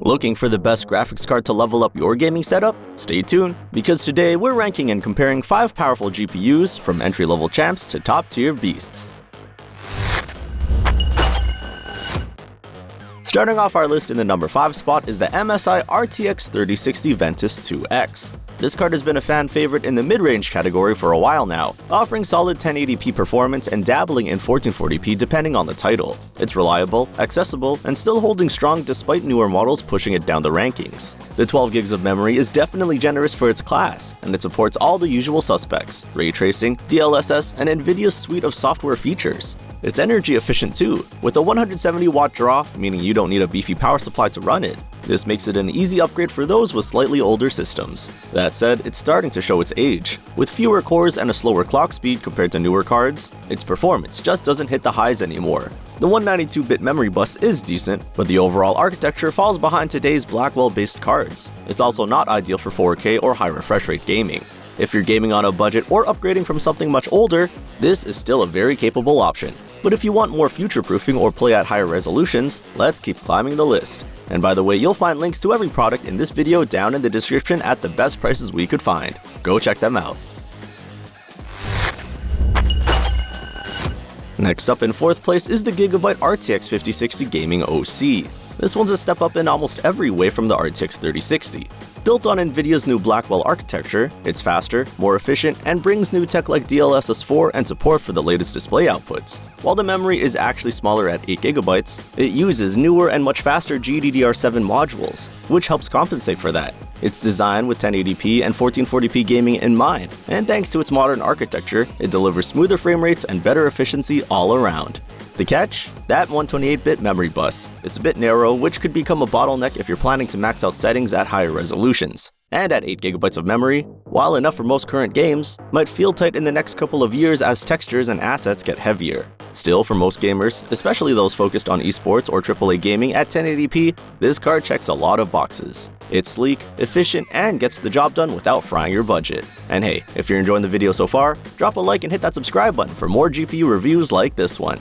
Looking for the best graphics card to level up your gaming setup? Stay tuned, because today we're ranking and comparing 5 powerful GPUs from entry-level champs to top-tier beasts. Starting off our list in the number 5 spot is the MSI RTX 3060 VENTUS 2X. This card has been a fan favorite in the mid-range category for a while now, offering solid 1080p performance and dabbling in 1440p depending on the title. It's reliable, accessible, and still holding strong despite newer models pushing it down the rankings. The 12 gigs of memory is definitely generous for its class, and it supports all the usual suspects: ray tracing, DLSS, and Nvidia's suite of software features. It's energy efficient too, with a 170-watt draw, meaning you don't need a beefy power supply to run it. This makes it an easy upgrade for those with slightly older systems. That said, it's starting to show its age. With fewer cores and a slower clock speed compared to newer cards, its performance just doesn't hit the highs anymore. The 192-bit memory bus is decent, but the overall architecture falls behind today's Blackwell-based cards. It's also not ideal for 4K or high refresh rate gaming. If you're gaming on a budget or upgrading from something much older, this is still a very capable option. But if you want more future-proofing or play at higher resolutions, let's keep climbing the list. And by the way, you'll find links to every product in this video down in the description at the best prices we could find. Go check them out. Next up in 4th place is the GIGABYTE RTX 5060 Gaming OC. This one's a step up in almost every way from the RTX 3060. Built on Nvidia's new Blackwell architecture, it's faster, more efficient, and brings new tech like DLSS 4 and support for the latest display outputs. While the memory is actually smaller at 8GB, it uses newer and much faster GDDR7 modules, which helps compensate for that. It's designed with 1080p and 1440p gaming in mind, and thanks to its modern architecture, it delivers smoother frame rates and better efficiency all around. The catch? That 128-bit memory bus. It's a bit narrow, which could become a bottleneck if you're planning to max out settings at higher resolutions. And at 8GB of memory, while enough for most current games, might feel tight in the next couple of years as textures and assets get heavier. Still, for most gamers, especially those focused on esports or AAA gaming at 1080p, this card checks a lot of boxes. It's sleek, efficient, and gets the job done without frying your budget. And hey, if you're enjoying the video so far, drop a like and hit that subscribe button for more GPU reviews like this one.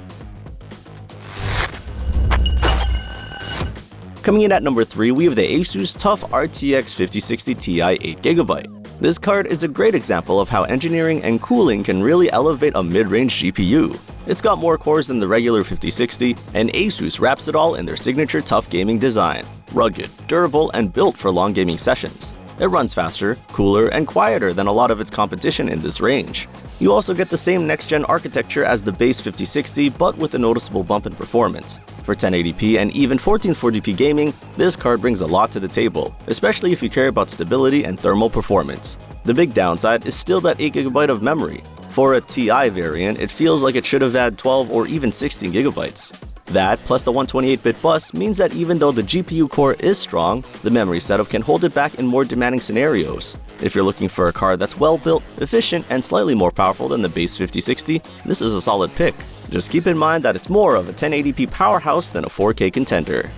Coming in at number 3, we have the ASUS TUF RTX 5060 Ti 8GB. This card is a great example of how engineering and cooling can really elevate a mid-range GPU. It's got more cores than the regular 5060, and ASUS wraps it all in their signature TUF gaming design. Rugged, durable, and built for long gaming sessions. It runs faster, cooler, and quieter than a lot of its competition in this range. You also get the same next-gen architecture as the base 5060, but with a noticeable bump in performance. For 1080p and even 1440p gaming, this card brings a lot to the table, especially if you care about stability and thermal performance. The big downside is still that 8GB of memory. For a Ti variant, it feels like it should have had 12 or even 16GB. That, plus the 128-bit bus, means that even though the GPU core is strong, the memory setup can hold it back in more demanding scenarios. If you're looking for a card that's well-built, efficient, and slightly more powerful than the base 5060, this is a solid pick. Just keep in mind that it's more of a 1080p powerhouse than a 4K contender.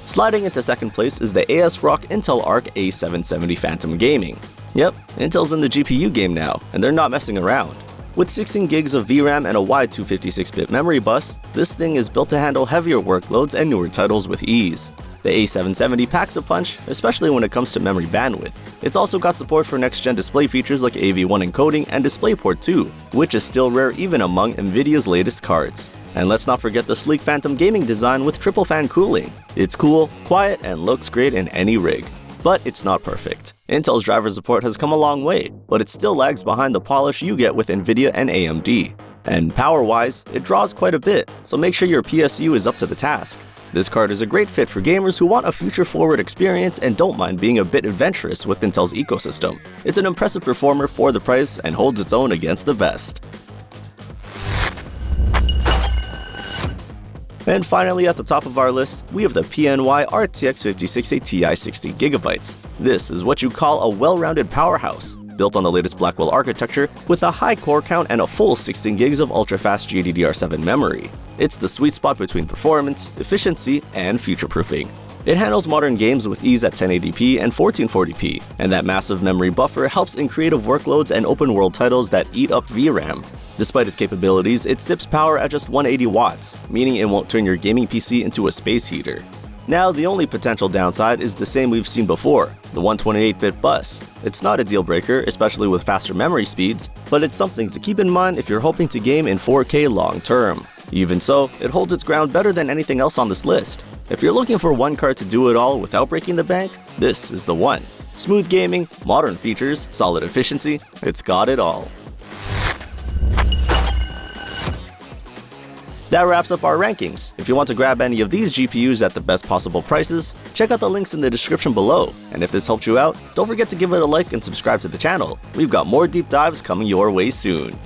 Sliding into 2nd place is the ASRock Intel Arc A770 Phantom Gaming. Yep, Intel's in the GPU game now, and they're not messing around. With 16 gigs of VRAM and a wide 256-bit memory bus, this thing is built to handle heavier workloads and newer titles with ease. The A770 packs a punch, especially when it comes to memory bandwidth. It's also got support for next-gen display features like AV1 encoding and DisplayPort 2, which is still rare even among Nvidia's latest cards. And let's not forget the sleek Phantom gaming design with triple fan cooling. It's cool, quiet, and looks great in any rig. But it's not perfect. Intel's driver support has come a long way, but it still lags behind the polish you get with Nvidia and AMD. And power-wise, it draws quite a bit, so make sure your PSU is up to the task. This card is a great fit for gamers who want a future-forward experience and don't mind being a bit adventurous with Intel's ecosystem. It's an impressive performer for the price and holds its own against the best. And finally, at the top of our list, we have the PNY RTX 5060 Ti 60GB. This is what you call a well-rounded powerhouse, built on the latest Blackwell architecture with a high core count and a full 16 gigs of ultra-fast GDDR7 memory. It's the sweet spot between performance, efficiency, and future-proofing. It handles modern games with ease at 1080p and 1440p, and that massive memory buffer helps in creative workloads and open-world titles that eat up VRAM. Despite its capabilities, it sips power at just 180 watts, meaning it won't turn your gaming PC into a space heater. Now, the only potential downside is the same we've seen before, the 128-bit bus. It's not a deal breaker, especially with faster memory speeds, but it's something to keep in mind if you're hoping to game in 4K long term. Even so, it holds its ground better than anything else on this list. If you're looking for one card to do it all without breaking the bank, this is the one. Smooth gaming, modern features, solid efficiency, it's got it all. That wraps up our rankings. If you want to grab any of these GPUs at the best possible prices, check out the links in the description below. And if this helped you out, don't forget to give it a like and subscribe to the channel. We've got more deep dives coming your way soon.